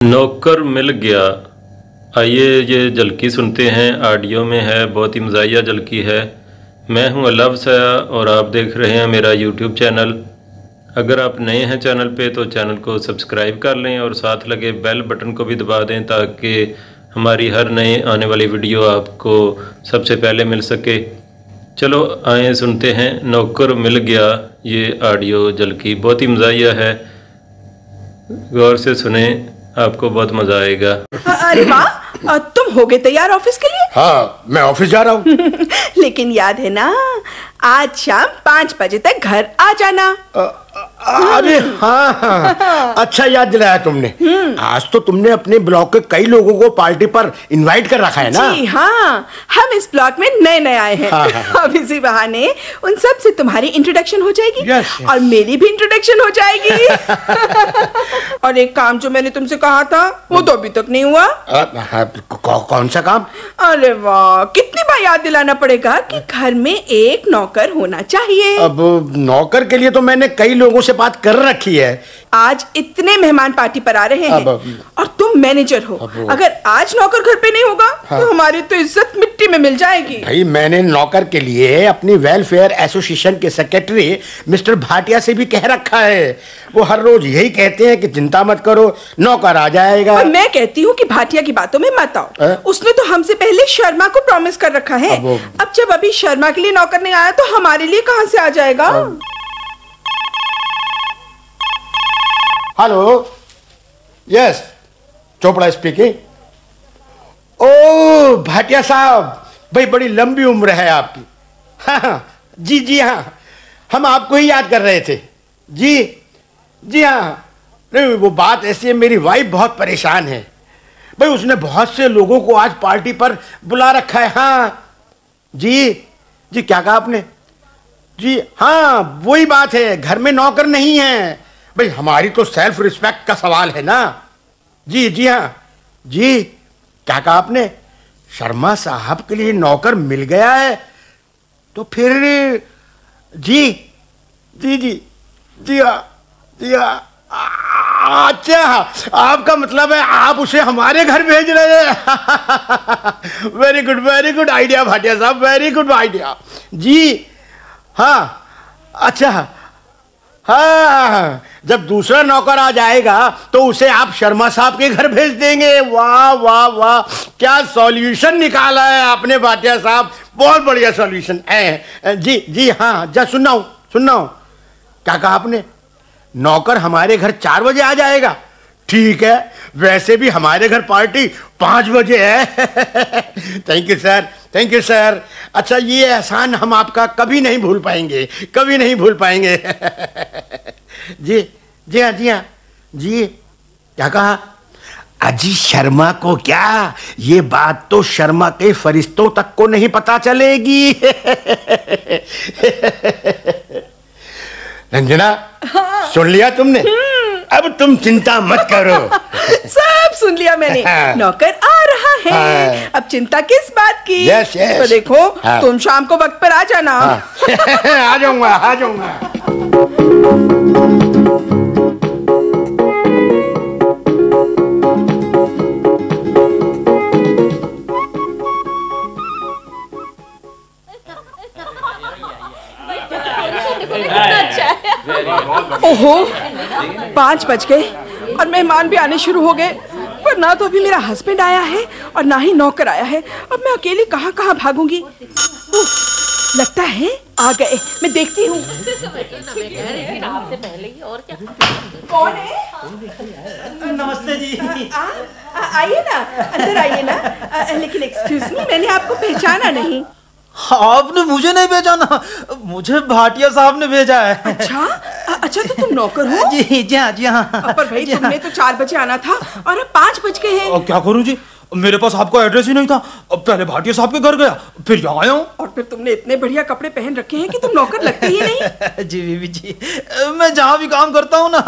नौकर मिल गया। आइए ये झलकी सुनते हैं, ऑडियो में है, बहुत ही मज़ाहिया झलकी है। मैं हूं अल्लाह सया और आप देख रहे हैं मेरा यूट्यूब चैनल। अगर आप नए हैं चैनल पे तो चैनल को सब्सक्राइब कर लें और साथ लगे बेल बटन को भी दबा दें ताकि हमारी हर नए आने वाली वीडियो आपको सबसे पहले मिल सके। चलो आए सुनते हैं नौकर मिल गया। ये ऑडियो झलकी बहुत ही मज़ाहिया है, गौर से सुने, आपको बहुत मजा आएगा। अरे माँ, तुम हो गए तैयार ऑफिस के लिए? हाँ, मैं ऑफिस जा रहा हूँ। लेकिन याद है ना, आज शाम 5 बजे तक घर आ जाना। अरे हाँ, अच्छा याद दिलाया तुमने। आज तो तुमने अपने ब्लॉक के कई लोगों को पार्टी पर इनवाइट कर रखा है ना? जी हाँ, हम इस ब्लॉक में नए नए आए हैं। हाँ। अब इसी बहाने उन सब से तुम्हारी इंट्रोडक्शन हो जाएगी। यस। और मेरी भी इंट्रोडक्शन हो जाएगी। और एक काम जो मैंने तुमसे कहा था वो तो अभी तक नहीं हुआ। कौन सा काम? अरे वाह, कितनी बार याद दिलाना पड़ेगा कि घर में एक नौकर होना चाहिए। अब नौकर के लिए तो मैंने कई लोगों से बात कर रखी है। आज इतने मेहमान पार्टी पर आ रहे हैं और तुम मैनेजर हो। अगर आज नौकर घर पे नहीं होगा तो हमारी तो इज्जत मिट्टी में मिल जाएगी। भाई, मैंने नौकर के लिए अपनी वेलफेयर एसोसिएशन के सेक्रेटरी मिस्टर भाटिया से भी कह रखा है। वो हर रोज यही कहते हैं कि चिंता मत करो, नौकर आ जाएगा। और मैं कहती हूँ कि भाटिया की बातों में मत आओ। उसने तो हमसे पहले शर्मा को प्रॉमिस कर रखा है। अब जब अभी शर्मा के लिए नौकर नहीं आया तो हमारे लिए कहाँ से आ जाएगा? Hello, yes, Chopra speaking. ओ भाटिया साहब, भाई बड़ी लंबी उम्र है आपकी। हाँ, जी हाँ, हम आपको ही याद कर रहे थे। जी हाँ। नहीं, वो बात ऐसी है, मेरी वाइफ बहुत परेशान है भाई। उसने बहुत से लोगों को आज पार्टी पर बुला रखा है। हाँ जी, क्या कहा आपने? जी हाँ, वही बात है, घर में नौकर नहीं है भाई। हमारी तो सेल्फ रिस्पेक्ट का सवाल है ना। जी हाँ, जी क्या कहा आपने? शर्मा साहब के लिए नौकर मिल गया है तो फिर जी हाँ। अच्छा, आपका मतलब है आप उसे हमारे घर भेज रहे हैं। वेरी गुड आइडिया भाटिया साहब, वेरी गुड आइडिया। जी हाँ, अच्छा हाँ, जब दूसरा नौकर आ जाएगा तो उसे आप शर्मा साहब के घर भेज देंगे। वाह वाह वाह, क्या सॉल्यूशन निकाला है आपने भाटिया साहब, बहुत बढ़िया सॉल्यूशन है। जी हाँ, जा सुनना हूं। क्या कहा आपने? नौकर हमारे घर 4 बजे आ जाएगा? ठीक है, वैसे भी हमारे घर पार्टी 5 बजे है। Thank you sir. अच्छा, ये एहसान हम आपका कभी नहीं भूल पाएंगे। जी हाँ। क्या कहा? अजी शर्मा को क्या, ये बात तो शर्मा के फरिश्तों तक को नहीं पता चलेगी। रंजना, हाँ। सुन लिया तुमने? अब तुम चिंता मत करो। सब सुन लिया मैंने। नौकर आ रहा है। हाँ। अब चिंता किस बात की? यस। तो देखो, हाँ। तुम शाम को वक्त पर आ जाना। हाँ। आ जाऊंगा। ओहो, 5 बज गए और मेहमान भी आने शुरू हो गए, पर ना तो अभी मेरा हस्बैंड आया है और ना ही नौकर आया है। अब मैं अकेली कहाँ भागूंगी? लगता है आ गए, मैं देखती हूँ। कौन है? नमस्ते जी। आइए ना, अंदर आइए ना। लेकिन एक्सक्यूज मी, मैंने आपको पहचाना नहीं। आपने मुझे नहीं पहचाना? मुझे भाटिया साहब ने भेजा है। अच्छा, तो तुम नौकर हो? जी हाँ। पर भाई, तुमने तो 4 बजे आना था और अब 5 बज गए हैं। क्या करूं जी, मेरे पास आपका एड्रेस ही नहीं था। अब पहले भाटिया साहब के घर गया, फिर यहाँ आया हूँ। और फिर तुमने इतने बढ़िया कपड़े पहन रखे हैं कि तुम नौकर लगते ही नहीं। जी बीबी जी, मैं जहाँ भी काम करता हूँ ना,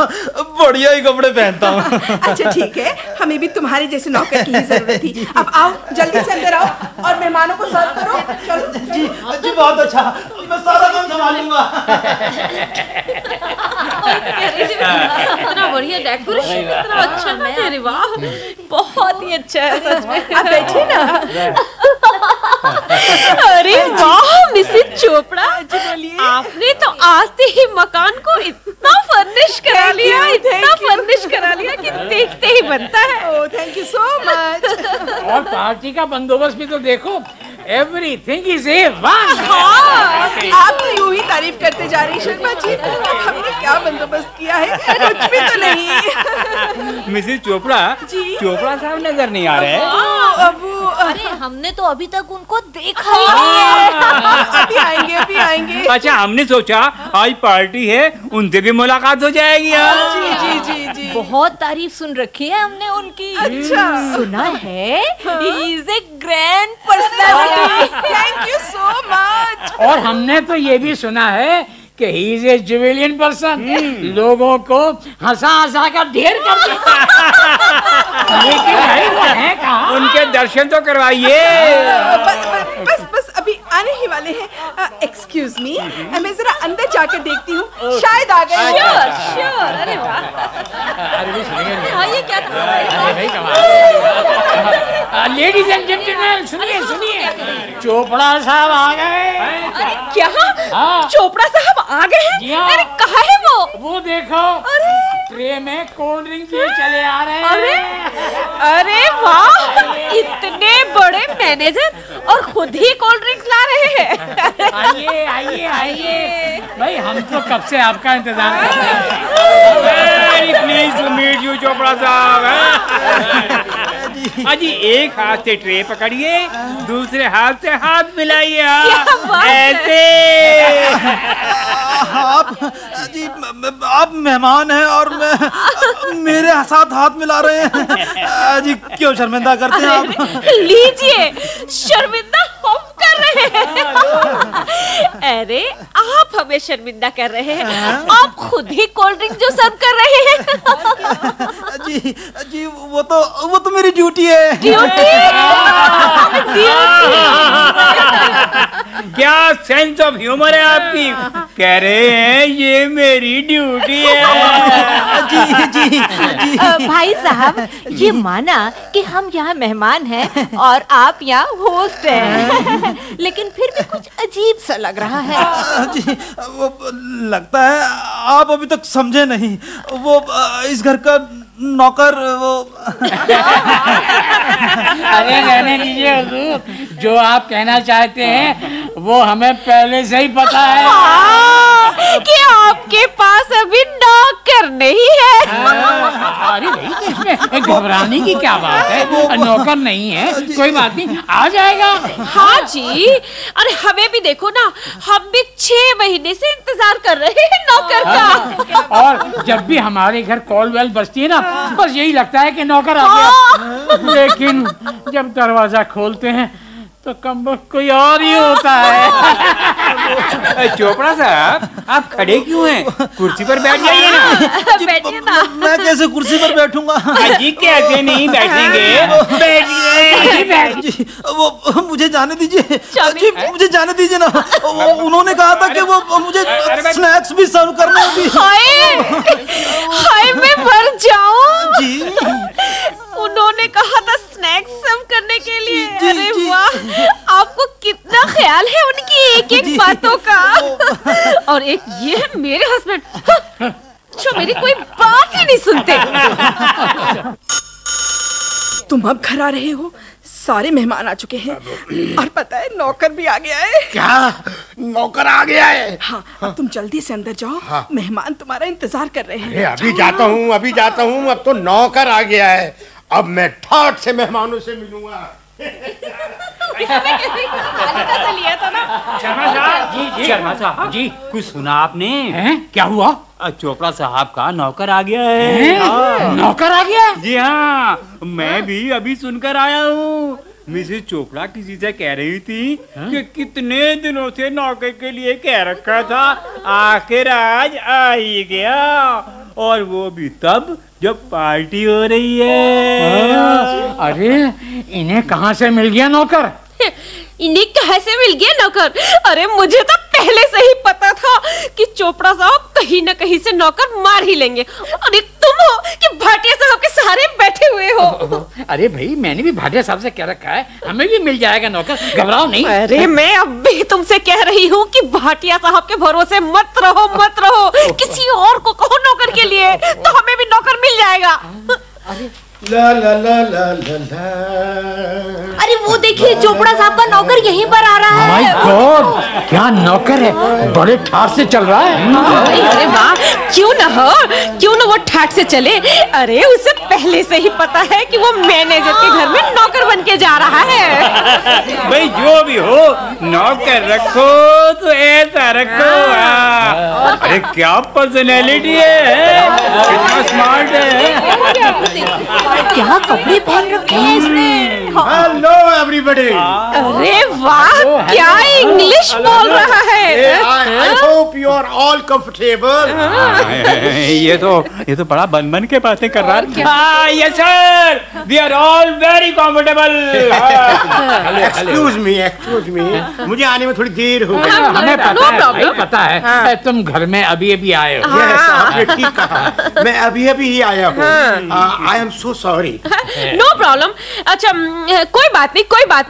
बढ़िया ही कपड़े पहनता हूँ। अच्छा ठीक है, हमें भी तुम्हारे जैसे नौकर की ही जरूरत थी। अब आओ, जल्दी से अंदर आओ और मेहमानों को सर्व करो। चलो। जी बहुत अच्छा। मैं सारा काम संभालूंगा। इतना बढ़िया डेकोरेशन, इतना अच्छा है। अरे वाह, बहुत ही अच्छा है सच में। आप बैठिए ना। अरे वाह मिसेस चोपड़ा, जी बोलिए। आपने तो आते ही मकान को इतना फर्निश करा लिया, इतना फर्निश करा लिया कि देखते ही बनता है। Oh thank you so much. और पार्टी का बंदोबस्त भी तो देखो, एवरीथिंग इज A1। हाँ, आप तो यूं ही तारीफ करते जा रही शर्मा जी। हमने क्या बंदोबस्त किया है, कुछ भी तो नहीं। मिसेस चोपड़ा जी। चोपड़ा साहब नजर नहीं आ रहे। अरे हमने तो अभी तक उनको देखा ही नहीं है। अभी आएंगे, अभी आएंगे। अच्छा, हमने सोचा आज पार्टी है, उनसे भी मुलाकात हो जाएगी। जी जी जी जी। बहुत तारीफ सुन रखी है हमने उनकी। अच्छा। सुना है he is a grand personality. Thank you so much. और हमने तो ये भी सुना है कि ही इज ए जुवेलियन पर्सन, लोगों को हंसा हंसा कर ढेर कर देता। लेकिन भाई वो है कहाँ? उनके दर्शन तो करवाइए। बस अभी आने ही वाले हैं। एक्सक्यूज मी, मैं जरा अंदर जाकर देखती हूँ, शायद आ गए। Sure sure. अरे वाह, हाँ ये क्या था? लेडीज एंड जेंटलमैन सुनिए सुनिए, चोपड़ा साहब आ गए। अरे क्या? हाँ। चोपड़ा साहब आ गए जी हैं? हाँ। अरे कहाँ है वो? वो देखो, ट्रे में कोल्ड ड्रिंक भी चले आ रहे हैं। अरे वाह, इतने बड़े मैनेजर और खुद ही कोल्ड ड्रिंक्स ला रहे हैं। आइए आइए आइए भाई, हम तो कब से आपका इंतजार कर रहे हैं। Very pleased to meet you Chopra साहब। अजी एक हाथ से ट्रे पकड़िए, दूसरे हाथ से हाथ मिलाइए। ऐसे आप मेहमान हैं और मेरे साथ हाथ मिला रहे हैं जी, क्यों शर्मिंदा करते हैं आप? लीजिए, शर्मिंदा हम कर रहे हैं। अरे आप हमें शर्मिंदा कर रहे हैं, आप खुद ही कोल्ड ड्रिंक जो सर्व कर रहे हैं। जी वो तो मेरी ड्यूटी है। ड्यूटी? क्या सेंस ऑफ ह्यूमर है आपकी। कह रहे हैं ये मेरी ड्यूटी है। जी भाई साहब, ये माना कि हम यहाँ मेहमान हैं और आप यहाँ होस्ट हैं, लेकिन फिर भी कुछ अजीब सा लग रहा है। जी वो लगता है आप अभी तक समझे नहीं। वो इस घर का नौकर वो अरे रहने दीजिए हुजूर, जो आप कहना चाहते हैं वो हमें पहले से ही पता है। कि आपके पास अभी नौकर नहीं है। अरे नहीं, तो इसमें घबराने की क्या बात है, नौकर नहीं है, कोई बात नहीं, आ जाएगा। हाँ जी, अरे हमें भी देखो ना, हम भी 6 महीने से इंतजार कर रहे हैं नौकर का। और जब भी हमारे घर कॉल वेल बजती है ना, बस यही लगता है कि नौकर आ गया। लेकिन जब दरवाजा खोलते हैं तो कम कोई और ही होता है। चोपड़ा साहब, आप खड़े क्यों हैं? कुर्सी पर बैठ जाइए ना। बैठिए ना। मैं कैसे कुर्सी पर बैठूंगा? जी कैसे नहीं बैठेंगे, बैठिए। वो मुझे जाने दीजिए जी, मुझे जाने दीजिए ना। उन्होंने कहा था कि वो मुझे स्नैक्स भी सर्व करने होगी। हाय मैं मर जाऊं जी। उन्होंने कहा था स्नैक्स सर्व करने के लिए। जी, अरे जी। वाह, आपको कितना ख्याल है उनकी एक एक बातों का। और एक ये है मेरे हस्बैंड जो मेरी कोई बात ही नहीं सुनते। तुम अब घर आ रहे हो, सारे मेहमान आ चुके हैं और पता है नौकर भी आ गया है। क्या नौकर आ गया है? हाँ, अब तुम जल्दी से अंदर जाओ। हाँ। मेहमान तुम्हारा इंतजार कर रहे हैं। अरे अभी जाता हूँ, अभी जाता हूँ। अब तो नौकर आ गया है, अब मैं ठाट से मेहमानों से मिलूंगा। लिया था ना। शर्मा साहब जी, कुछ सुना आपने? हैं? क्या हुआ? चोपड़ा साहब का नौकर आ गया है। नौकर आ गया? जी हाँ, मैं भी अभी सुनकर आया हूँ। मिसेस चोपड़ा किसी से कह रही थी कि कितने दिनों से नौकर के लिए कह रखा था, आखिर आज आ ही गया, और वो भी तब जब पार्टी हो रही है। अरे इन्हें कहाँ से मिल गया नौकर? इन्हें कहाँ से मिल गया नौकर? अरे मुझे तो पहले से ही पता था कि चोपड़ा साहब कहीं न कहीं से नौकर मार ही लेंगे। और एक तुम हो कि भाटिया साहब के सहारे बैठे हुए हो। अरे भाई मैंने भी भाटिया साहब से कह रखा है, हमें भी मिल जाएगा नौकर, घबराओ नहीं। अरे मैं अब भी तुमसे कह रही हूँ कि भाटिया साहब के भरोसे मत रहो, मत रहो। किसी और को कहो नौकर के लिए, तो हमें भी नौकर मिल जाएगा। ला ला ला ला ला ला। अरे वो देखिए चोपड़ा साहब का नौकर यहीं पर आ रहा है। माय गॉड, क्या नौकर है, बड़े ठाट से चल रहा है। अरे वाह, क्यों ना वो ठाट से चले। अरे उसे पहले से ही पता है कि वो मैनेजर के घर में नौकर बन के जा रहा है। भाई जो भी हो, नौकर रखो तो ऐसा रखो। अरे क्या पर्सनैलिटी है, कितना स्मार्ट है। क्या कपड़े पहन रखे हैं इसने। Hello everybody. अरे वाह, क्या इंग्लिश बोल रहा है। I hope you are all comfortable. ये तो बड़ा बन के बातें कर रहा है। Yes sir, we are all very comfortable. Excuse me, मुझे आने में थोड़ी देर हो गई। हमें पता है तुम घर में अभी अभी आए हो। Yes, आपने ठीक कहा, मैं अभी अभी ही आया हूँ। I am so sorry. No problem. अच्छा कोई बात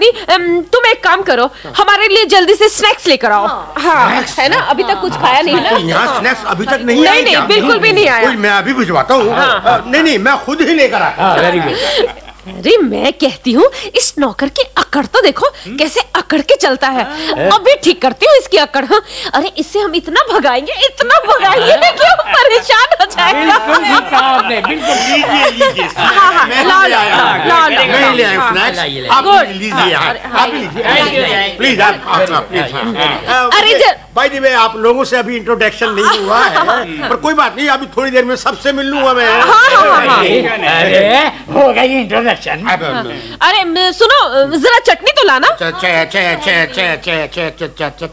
नहीं। तुम एक काम करो, हमारे लिए जल्दी से स्नैक्स लेकर आओ। हाँ है ना, अभी तक कुछ खाया नहीं ना। यहाँ स्नैक्स अभी तक नहीं आए। नहीं बिल्कुल भी नहीं आया। मैं अभी भिजवाता हूँ। नहीं मैं खुद ही लेकर आया। Very good. अरे मैं कहती हूँ इस नौकर की अकड़ तो देखो, कैसे अकड़ के चलता है। अभी ठीक करती हूँ इसकी अकड़। हाँ, अरे इससे हम इतना भगाएंगे कि वो परेशान हो जाएगा। लीजिए। हाँ, मैं ले आया स्नैक्स। आप लीजिए प्लीज। अरे भाई जी, आप लोगों से अभी इंट्रोडक्शन नहीं हुआ है, पर कोई बात नहीं, अभी थोड़ी देर में सबसे मिल लूंगा मैं। अरे हो गई इंट्रोडक्शन। अरे सुनो, जरा चटनी तो लाना।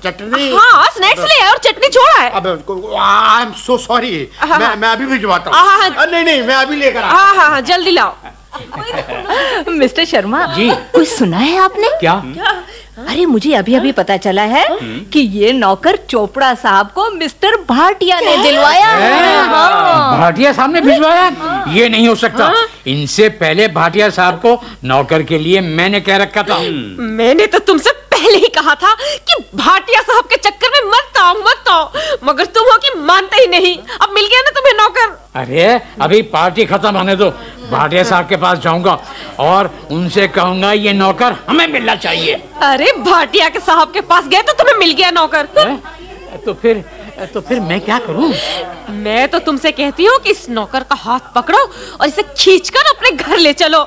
चटनी। हाँ स्नैक्स ले आए और चटनी छोड़ा है। आई एम सो सॉरी, मैं अभी भिजवाता हूँ। नहीं मैं अभी लेकर आता हूँ। हाँ जल्दी लाओ। मिस्टर शर्मा जी, कुछ सुना है आपने? क्या? अरे मुझे अभी अभी पता चला है कि ये नौकर चोपड़ा साहब को मिस्टर भाटिया ने दिलवाया है। भाटिया साहब ने भिजवाया? ये नहीं हो सकता। इनसे पहले भाटिया साहब को नौकर के लिए मैंने कह रखा था। मैंने तो तुमसे पहले ही कहा था कि भाटिया साहब के चक्कर में मत आओ, मगर तुम हो कि मानते ही नहीं। अब मिल गया ना तुम्हें नौकर। अरे अभी पार्टी खत्म होने दो, भाटिया साहब के पास जाऊंगा और उनसे कहूंगा ये नौकर हमें मिलना चाहिए। अरे भाटिया के साहब के पास गए तो तुम्हें मिल गया नौकर। तो फिर मैं क्या करूं? मैं तो तुमसे कहती हूँ कि इस नौकर का हाथ पकड़ो और इसे खींचकर अपने घर ले चलो।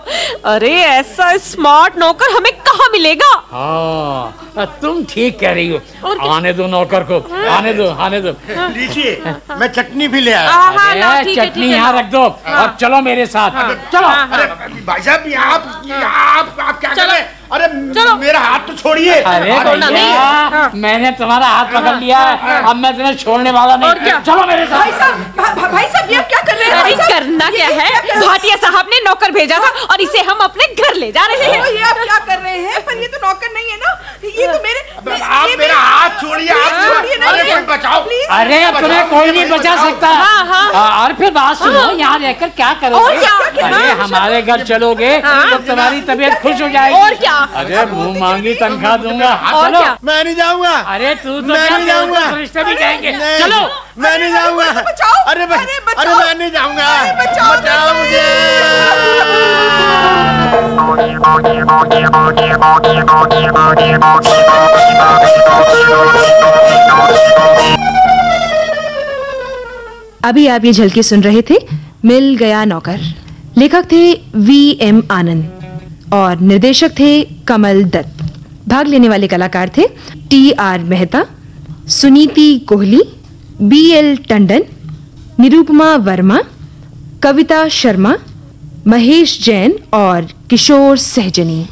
अरे ऐसा स्मार्ट नौकर हमें कहाँ मिलेगा। हाँ तुम ठीक कह रही हो। आने दो नौकर को, आने दो। लीजिए, मैं चटनी भी ले आया। चटनी यहाँ रख दो और चलो मेरे साथ। चलो। अरे भाई साहब, आप क्या कर रहे हैं? अरे मेरा हाथ तो छोड़िए। अरे भैया, मैंने तुम्हारा हाथ पकड़ लिया है, अब मैं तुम्हें छोड़ने वाला नहीं। चलो मेरे साथ। भाई साहब ये क्या कर रहे हैं? भाई करना क्या है, भाटिया साहब ने नौकर भेजा था और इसे हम अपने घर ले जा रहे हैं। ये आप क्या कर रहे हैं? पर ये तो नौकर नहीं है ना, ये तो मेरे। आप मेरा हाथ छोड़िए। अरे कोई बचाओ। अरे तुम्हें कोई नहीं बचा सकता। और फिर बात सुनो, यहाँ रहकर क्या करोगे? अरे हमारे घर चलोगे तो तुम्हारी तबीयत खुश हो जाएगी। और क्या? अरे मुंह मांगी तनख्वाह दूंगा। और चलो। क्या? मैं नहीं जाऊंगा। अरे तू तो मैं नहीं जाऊंगा। रिश्ते भी जाएंगे। चलो। मैं नहीं जाऊंगा। अरे मैं नहीं जाऊंगा। बचाओ मुझे। अभी आप ये झलकी सुन रहे थे मिल गया नौकर। लेखक थे V.M. आनंद और निर्देशक थे कमल दत्त। भाग लेने वाले कलाकार थे T.R. मेहता, सुनीति कोहली, B.L. टंडन, निरूपमा वर्मा, कविता शर्मा, महेश जैन और किशोर सहजनी।